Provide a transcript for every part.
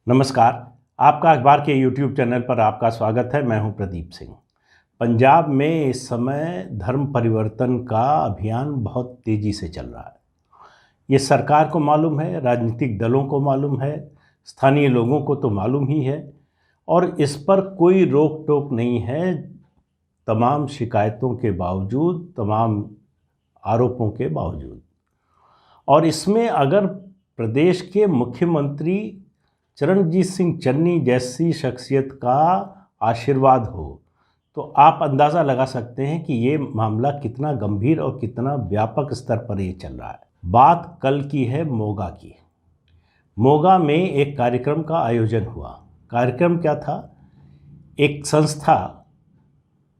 नमस्कार। आपका अखबार के YouTube चैनल पर आपका स्वागत है। मैं हूं प्रदीप सिंह। पंजाब में इस समय धर्म परिवर्तन का अभियान बहुत तेज़ी से चल रहा है। ये सरकार को मालूम है, राजनीतिक दलों को मालूम है, स्थानीय लोगों को तो मालूम ही है और इस पर कोई रोक टोक नहीं है। तमाम शिकायतों के बावजूद, तमाम आरोपों के बावजूद। और इसमें अगर प्रदेश के मुख्यमंत्री चरणजीत सिंह चन्नी जैसी शख्सियत का आशीर्वाद हो तो आप अंदाज़ा लगा सकते हैं कि ये मामला कितना गंभीर और कितना व्यापक स्तर पर ये चल रहा है। बात कल की है मोगा की। मोगा में एक कार्यक्रम का आयोजन हुआ। कार्यक्रम क्या था? एक संस्था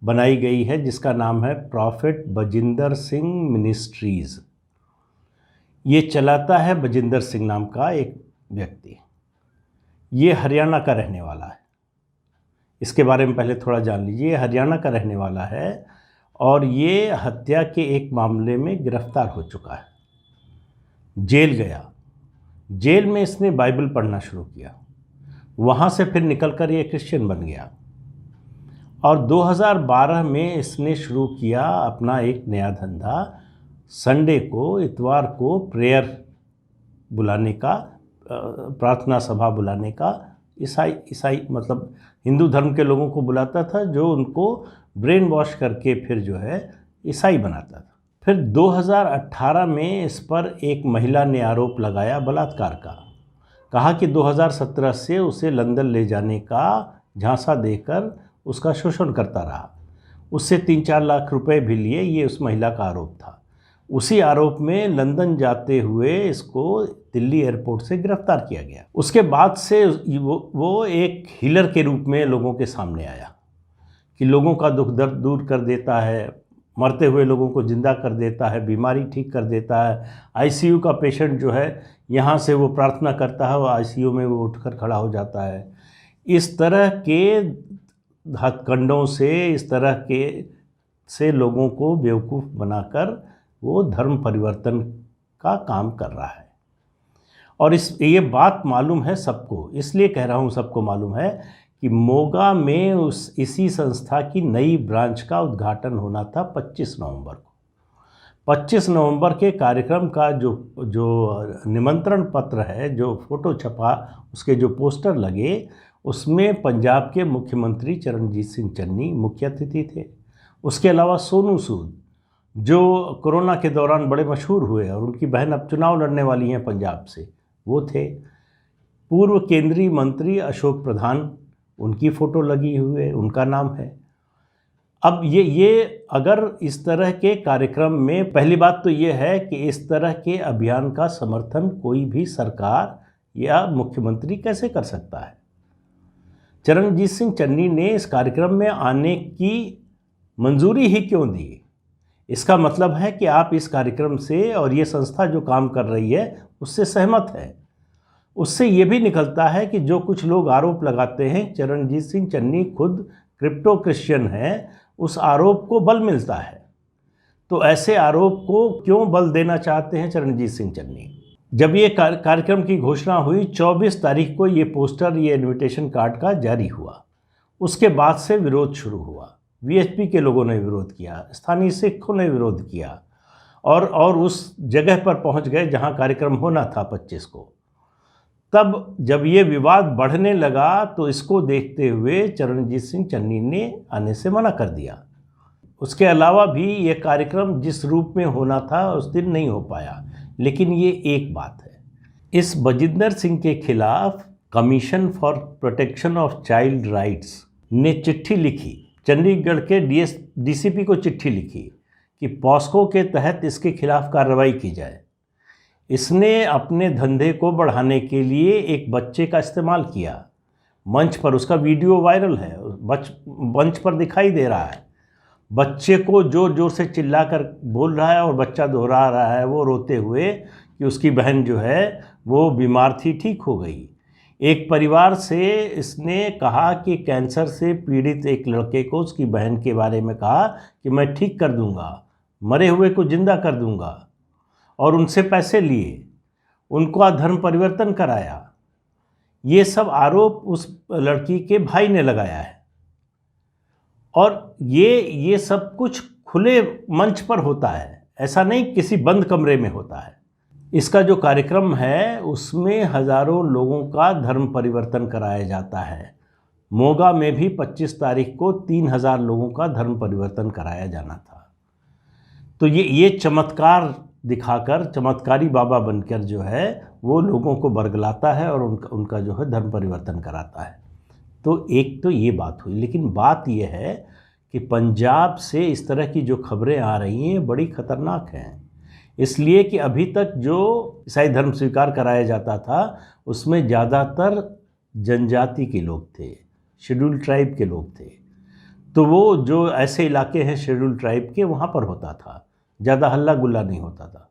बनाई गई है जिसका नाम है प्रॉफिट बजिंदर सिंह मिनिस्ट्रीज़। ये चलाता है बजिंदर सिंह नाम का एक व्यक्ति। ये हरियाणा का रहने वाला है। इसके बारे में पहले थोड़ा जान लीजिए। ये हरियाणा का रहने वाला है और ये हत्या के एक मामले में गिरफ्तार हो चुका है। जेल गया। जेल में इसने बाइबल पढ़ना शुरू किया। वहाँ से फिर निकलकर ये क्रिश्चियन बन गया और 2012 में इसने शुरू किया अपना एक नया धंधा। संडे को, इतवार को प्रेयर बुलाने का, प्रार्थना सभा बुलाने का। ईसाई मतलब हिंदू धर्म के लोगों को बुलाता था जो उनको ब्रेन वॉश करके फिर जो है ईसाई बनाता था। फिर 2018 में इस पर एक महिला ने आरोप लगाया बलात्कार का। कहा कि 2017 से उसे लंदन ले जाने का झांसा देकर उसका शोषण करता रहा। उससे 3-4 लाख रुपए भी लिए। ये उस महिला का आरोप था। उसी आरोप में लंदन जाते हुए इसको दिल्ली एयरपोर्ट से गिरफ्तार किया गया। उसके बाद से वो एक हीलर के रूप में लोगों के सामने आया कि लोगों का दुख दर्द दूर कर देता है, मरते हुए लोगों को जिंदा कर देता है, बीमारी ठीक कर देता है। आईसीयू का पेशेंट जो है, यहाँ से वो प्रार्थना करता है, वो आईसीयू में वो उठकर खड़ा हो जाता है। इस तरह के हथकंडों से, इस तरह के से लोगों को बेवकूफ़ बनाकर वो धर्म परिवर्तन का काम कर रहा है। और ये बात मालूम है सबको। इसलिए कह रहा हूँ सबको मालूम है कि मोगा में इसी संस्था की नई ब्रांच का उद्घाटन होना था 25 नवंबर को। 25 नवंबर के कार्यक्रम का जो निमंत्रण पत्र है, जो फ़ोटो छपा, उसके जो पोस्टर लगे, उसमें पंजाब के मुख्यमंत्री चरणजीत सिंह चन्नी मुख्य अतिथि थे। उसके अलावा सोनू सूद, जो कोरोना के दौरान बड़े मशहूर हुए और उनकी बहन अब चुनाव लड़ने वाली हैं पंजाब से, वो थे। पूर्व केंद्रीय मंत्री अशोक प्रधान, उनकी फ़ोटो लगी हुई है, उनका नाम है। अब ये अगर इस तरह के कार्यक्रम में, पहली बात तो ये है कि इस तरह के अभियान का समर्थन कोई भी सरकार या मुख्यमंत्री कैसे कर सकता है? चरणजीत सिंह चन्नी ने इस कार्यक्रम में आने की मंजूरी ही क्यों दी? इसका मतलब है कि आप इस कार्यक्रम से और ये संस्था जो काम कर रही है उससे सहमत है। उससे ये भी निकलता है कि जो कुछ लोग आरोप लगाते हैं चरणजीत सिंह चन्नी खुद क्रिप्टो क्रिश्चियन है, उस आरोप को बल मिलता है। तो ऐसे आरोप को क्यों बल देना चाहते हैं चरणजीत सिंह चन्नी? जब ये कार्यक्रम की घोषणा हुई 24 तारीख को, ये पोस्टर, ये इन्विटेशन कार्ड का जारी हुआ। उसके बाद से विरोध शुरू हुआ। वीएचपी के लोगों ने विरोध किया, स्थानीय सिखों ने विरोध किया और उस जगह पर पहुंच गए जहां कार्यक्रम होना था 25 को। तब जब ये विवाद बढ़ने लगा तो इसको देखते हुए चरणजीत सिंह चन्नी ने आने से मना कर दिया। उसके अलावा भी ये कार्यक्रम जिस रूप में होना था उस दिन नहीं हो पाया। लेकिन ये एक बात है, इस बजिंदर सिंह के खिलाफ commission for protection of child rights ने चिट्ठी लिखी, चंडीगढ़ के डीसीपी को चिट्ठी लिखी कि पॉस्को के तहत इसके खिलाफ कार्रवाई की जाए। इसने अपने धंधे को बढ़ाने के लिए एक बच्चे का इस्तेमाल किया। मंच पर उसका वीडियो वायरल है, मंच पर दिखाई दे रहा है। बच्चे को जोर जोर से चिल्लाकर बोल रहा है और बच्चा दोहरा रहा है वो रोते हुए कि उसकी बहन जो है वो बीमार थी, ठीक हो गई। एक परिवार से इसने कहा कि कैंसर से पीड़ित एक लड़के को उसकी बहन के बारे में कहा कि मैं ठीक कर दूंगा, मरे हुए को जिंदा कर दूंगा, और उनसे पैसे लिए, उनको धर्म परिवर्तन कराया। ये सब आरोप उस लड़की के भाई ने लगाया है। और ये सब कुछ खुले मंच पर होता है, ऐसा नहीं किसी बंद कमरे में होता है। इसका जो कार्यक्रम है उसमें हज़ारों लोगों का धर्म परिवर्तन कराया जाता है। मोगा में भी 25 तारीख को 3000 लोगों का धर्म परिवर्तन कराया जाना था। तो ये चमत्कार दिखाकर, चमत्कारी बाबा बनकर जो है वो लोगों को बरगलाता है और उनका जो है धर्म परिवर्तन कराता है। तो एक तो ये बात हुई, लेकिन बात ये है कि पंजाब से इस तरह की जो खबरें आ रही हैं बड़ी ख़तरनाक हैं। इसलिए कि अभी तक जो ईसाई धर्म स्वीकार कराया जाता था उसमें ज़्यादातर जनजाति के लोग थे, शेड्यूल ट्राइब के लोग थे। तो वो जो ऐसे इलाके हैं शेड्यूल ट्राइब के, वहाँ पर होता था, ज़्यादा हल्ला गुल्ला नहीं होता था।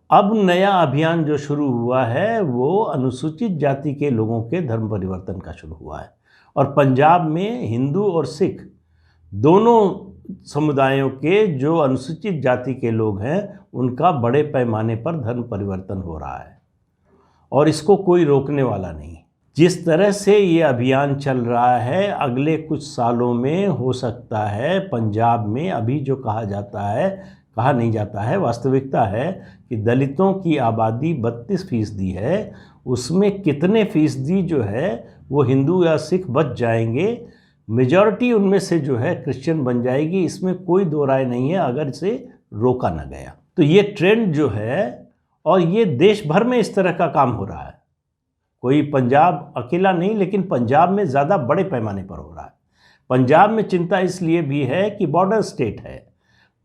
अब नया अभियान जो शुरू हुआ है वो अनुसूचित जाति के लोगों के धर्म परिवर्तन का शुरू हुआ है। और पंजाब में हिंदू और सिख दोनों समुदायों के जो अनुसूचित जाति के लोग हैं उनका बड़े पैमाने पर धर्म परिवर्तन हो रहा है और इसको कोई रोकने वाला नहीं। जिस तरह से ये अभियान चल रहा है अगले कुछ सालों में हो सकता है पंजाब में, अभी जो कहा जाता है, कहा नहीं जाता है, वास्तविकता है कि दलितों की आबादी 32% है, उसमें कितने फीसदी जो है वो हिंदू या सिख बच जाएंगे, मेजॉरिटी उनमें से जो है क्रिश्चियन बन जाएगी। इसमें कोई दो राय नहीं है अगर इसे रोका न गया तो। ये ट्रेंड जो है, और ये देश भर में इस तरह का काम हो रहा है, कोई पंजाब अकेला नहीं, लेकिन पंजाब में ज़्यादा बड़े पैमाने पर हो रहा है। पंजाब में चिंता इसलिए भी है कि बॉर्डर स्टेट है,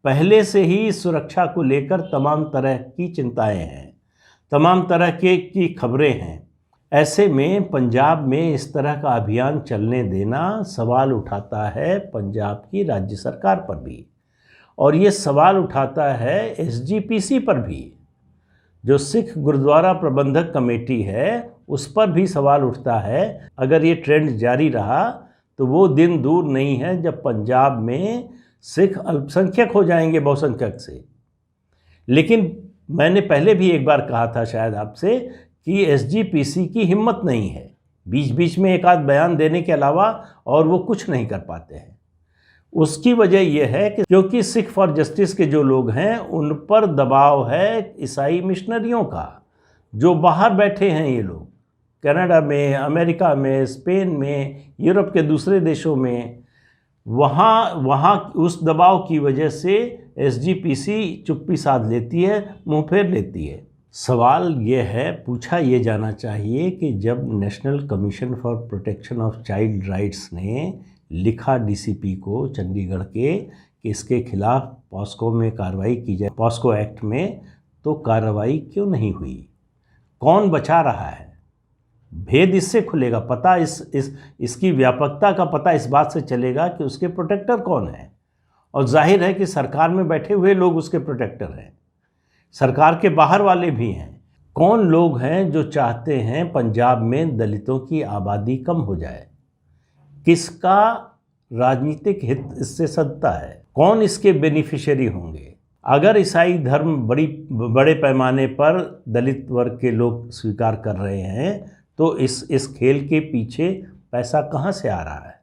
पहले से ही सुरक्षा को लेकर तमाम तरह की चिंताएं हैं, तमाम तरह की खबरें हैं। ऐसे में पंजाब में इस तरह का अभियान चलने देना सवाल उठाता है पंजाब की राज्य सरकार पर भी, और ये सवाल उठाता है एसजीपीसी पर भी, जो सिख गुरुद्वारा प्रबंधक कमेटी है उस पर भी सवाल उठता है। अगर ये ट्रेंड जारी रहा तो वो दिन दूर नहीं है जब पंजाब में सिख अल्पसंख्यक हो जाएंगे बहुसंख्यक से। लेकिन मैंने पहले भी एक बार कहा था शायद आपसे कि एसजीपीसी की हिम्मत नहीं है, बीच बीच में एक आध बयान देने के अलावा और वो कुछ नहीं कर पाते हैं। उसकी वजह यह है कि क्योंकि सिख फॉर जस्टिस के जो लोग हैं उन पर दबाव है ईसाई मिशनरियों का, जो बाहर बैठे हैं, ये लोग कनाडा में, अमेरिका में, स्पेन में, यूरोप के दूसरे देशों में, वहाँ उस दबाव की वजह से एसजीपीसी चुप्पी साध लेती है, मुँह फेर लेती है। सवाल ये है, पूछा ये जाना चाहिए कि जब national commission for protection of child rights ने लिखा डीसीपी को चंडीगढ़ के कि इसके खिलाफ पॉस्को में कार्रवाई की जाए, पॉस्को एक्ट में, तो कार्रवाई क्यों नहीं हुई? कौन बचा रहा है? भेद इससे खुलेगा, पता इसकी व्यापकता का पता इस बात से चलेगा कि उसके प्रोटेक्टर कौन है। और जाहिर है कि सरकार में बैठे हुए लोग उसके प्रोटेक्टर हैं, सरकार के बाहर वाले भी हैं। कौन लोग हैं जो चाहते हैं पंजाब में दलितों की आबादी कम हो जाए? किसका राजनीतिक हित इससे सधता है? कौन इसके बेनिफिशियरी होंगे? अगर ईसाई धर्म बड़े पैमाने पर दलित वर्ग के लोग स्वीकार कर रहे हैं तो इस खेल के पीछे पैसा कहाँ से आ रहा है?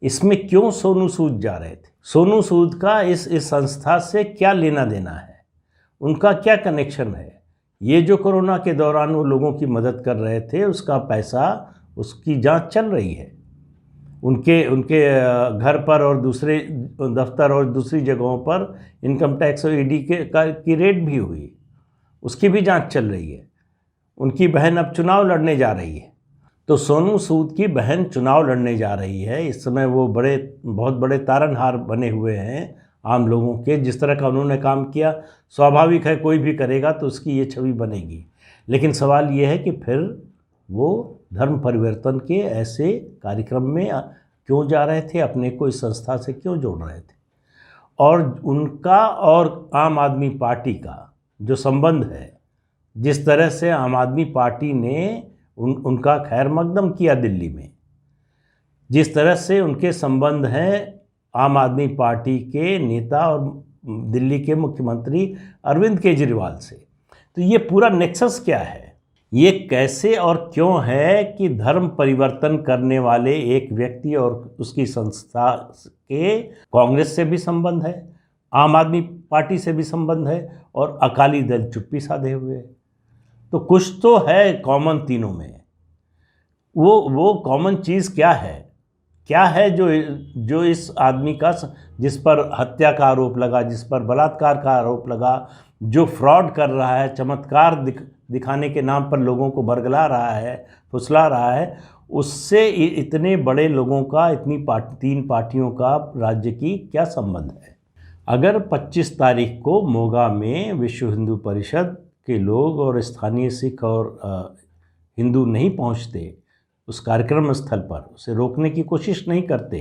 इसमें क्यों सोनू सूद जा रहे थे? सोनू सूद का इस संस्था से क्या लेना देना है? उनका क्या कनेक्शन है? ये जो कोरोना के दौरान वो लोगों की मदद कर रहे थे उसका पैसा, उसकी जांच चल रही है। उनके घर पर और दूसरे दफ्तर और दूसरी जगहों पर इनकम टैक्स और ईडी की रेड भी हुई, उसकी भी जांच चल रही है। उनकी बहन अब चुनाव लड़ने जा रही है। तो सोनू सूद की बहन चुनाव लड़ने जा रही है। इस समय वो बहुत बड़े तारनहार बने हुए हैं आम लोगों के। जिस तरह का उन्होंने काम किया, स्वाभाविक है कोई भी करेगा तो उसकी ये छवि बनेगी। लेकिन सवाल ये है कि फिर वो धर्म परिवर्तन के ऐसे कार्यक्रम में क्यों जा रहे थे, अपने को इस संस्था से क्यों जोड़ रहे थे? और उनका और आम आदमी पार्टी का जो संबंध है, जिस तरह से आम आदमी पार्टी ने उनका खैर मकदम किया दिल्ली में, जिस तरह से उनके संबंध हैं आम आदमी पार्टी के नेता और दिल्ली के मुख्यमंत्री अरविंद केजरीवाल से, तो ये पूरा नेक्सस क्या है? ये कैसे और क्यों है कि धर्म परिवर्तन करने वाले एक व्यक्ति और उसकी संस्था के कांग्रेस से भी संबंध है, आम आदमी पार्टी से भी संबंध है और अकाली दल चुप्पी साधे हुए है। तो कुछ तो है कॉमन तीनों में। वो कॉमन चीज़ क्या है? क्या है जो इस आदमी का, जिस पर हत्या का आरोप लगा, जिस पर बलात्कार का आरोप लगा, जो फ्रॉड कर रहा है, चमत्कार दिखाने के नाम पर लोगों को बरगला रहा है, फुसला रहा है, उससे इतने बड़े लोगों का, तीन पार्टियों का राज्य की क्या संबंध है? अगर 25 तारीख को मोगा में विश्व हिंदू परिषद के लोग और स्थानीय सिख और हिंदू नहीं पहुंचते उस कार्यक्रम स्थल पर, उसे रोकने की कोशिश नहीं करते,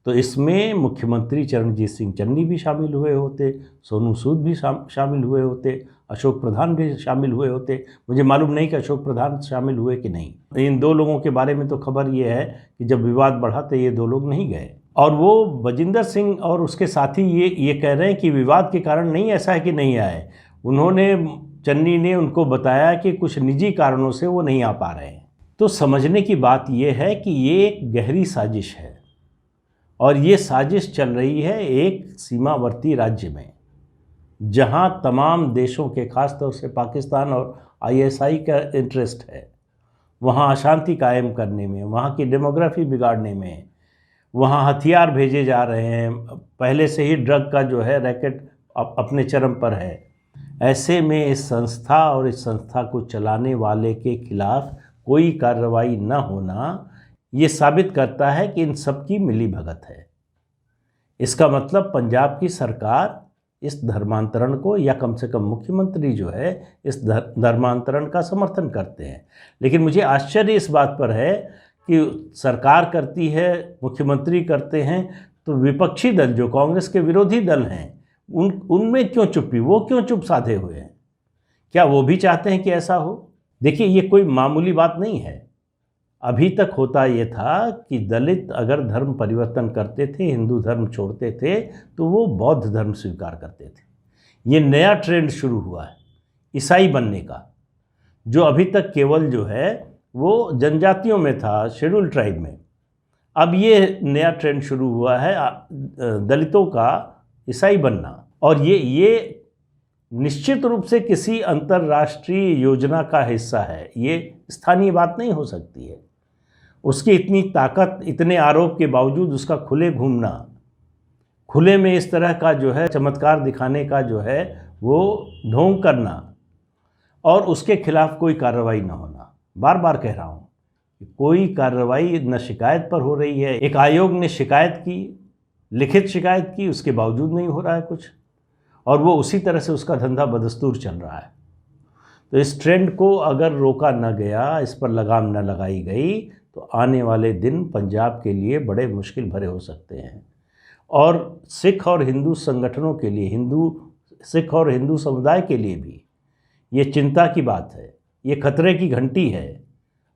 तो इसमें मुख्यमंत्री चरणजीत सिंह चन्नी भी शामिल हुए होते, सोनू सूद भी शामिल हुए होते, अशोक प्रधान भी शामिल हुए होते। मुझे मालूम नहीं कि अशोक प्रधान शामिल हुए कि नहीं। इन दो लोगों के बारे में तो खबर ये है कि जब विवाद बढ़ा तो ये दो लोग नहीं गए। और वो बजिंदर सिंह और उसके साथी ये कह रहे हैं कि विवाद के कारण नहीं, ऐसा है कि नहीं आए। चन्नी ने उनको बताया कि कुछ निजी कारणों से वो नहीं आ पा रहे हैं। तो समझने की बात यह है कि ये एक गहरी साजिश है और ये साजिश चल रही है एक सीमावर्ती राज्य में, जहां तमाम देशों के, खास तौर से पाकिस्तान और आईएसआई का इंटरेस्ट है, वहां अशांति कायम करने में, वहां की डेमोग्राफी बिगाड़ने में। वहां हथियार भेजे जा रहे हैं, पहले से ही ड्रग का जो है रैकेट अपने चरम पर है। ऐसे में इस संस्था और इस संस्था को चलाने वाले के खिलाफ कोई कार्रवाई न होना ये साबित करता है कि इन सब की मिलीभगत है। इसका मतलब पंजाब की सरकार इस धर्मांतरण को, या कम से कम मुख्यमंत्री जो है, इस धर्मांतरण का समर्थन करते हैं। लेकिन मुझे आश्चर्य इस बात पर है कि सरकार करती है, मुख्यमंत्री करते हैं, तो विपक्षी दल जो कांग्रेस के विरोधी दल हैं उनमें क्यों चुप्पी? वो क्यों चुप साधे हुए हैं? क्या वो भी चाहते हैं कि ऐसा हो? देखिए, ये कोई मामूली बात नहीं है। अभी तक होता ये था कि दलित अगर धर्म परिवर्तन करते थे, हिंदू धर्म छोड़ते थे, तो वो बौद्ध धर्म स्वीकार करते थे। ये नया ट्रेंड शुरू हुआ है ईसाई बनने का, जो अभी तक केवल जो है वो जनजातियों में था, शेड्यूल ट्राइब में। अब ये नया ट्रेंड शुरू हुआ है दलितों का ईसाई बनना। और ये निश्चित रूप से किसी अंतर्राष्ट्रीय योजना का हिस्सा है। ये स्थानीय बात नहीं हो सकती है। उसकी इतनी ताकत, इतने आरोप के बावजूद उसका खुले घूमना, खुले में इस तरह का जो है चमत्कार दिखाने का जो है वो ढोंग करना, और उसके खिलाफ कोई कार्रवाई न होना। बार बार कह रहा हूँ कि कोई कार्रवाई न शिकायत पर हो रही है। एक आयोग ने शिकायत की, लिखित शिकायत की, उसके बावजूद नहीं हो रहा है कुछ, और वो उसी तरह से उसका धंधा बदस्तूर चल रहा है। तो इस ट्रेंड को अगर रोका न गया, इस पर लगाम न लगाई गई, तो आने वाले दिन पंजाब के लिए बड़े मुश्किल भरे हो सकते हैं। और सिख और हिंदू संगठनों के लिए, सिख और हिंदू समुदाय के लिए भी ये चिंता की बात है, ये खतरे की घंटी है।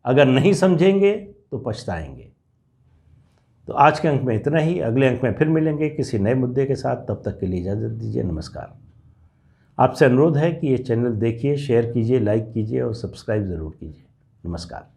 अगर नहीं समझेंगे तो पछताएंगे। तो आज के अंक में इतना ही। अगले अंक में फिर मिलेंगे किसी नए मुद्दे के साथ। तब तक के लिए इजाज़त दीजिए। नमस्कार। आपसे अनुरोध है कि ये चैनल देखिए, शेयर कीजिए, लाइक कीजिए और सब्सक्राइब ज़रूर कीजिए। नमस्कार।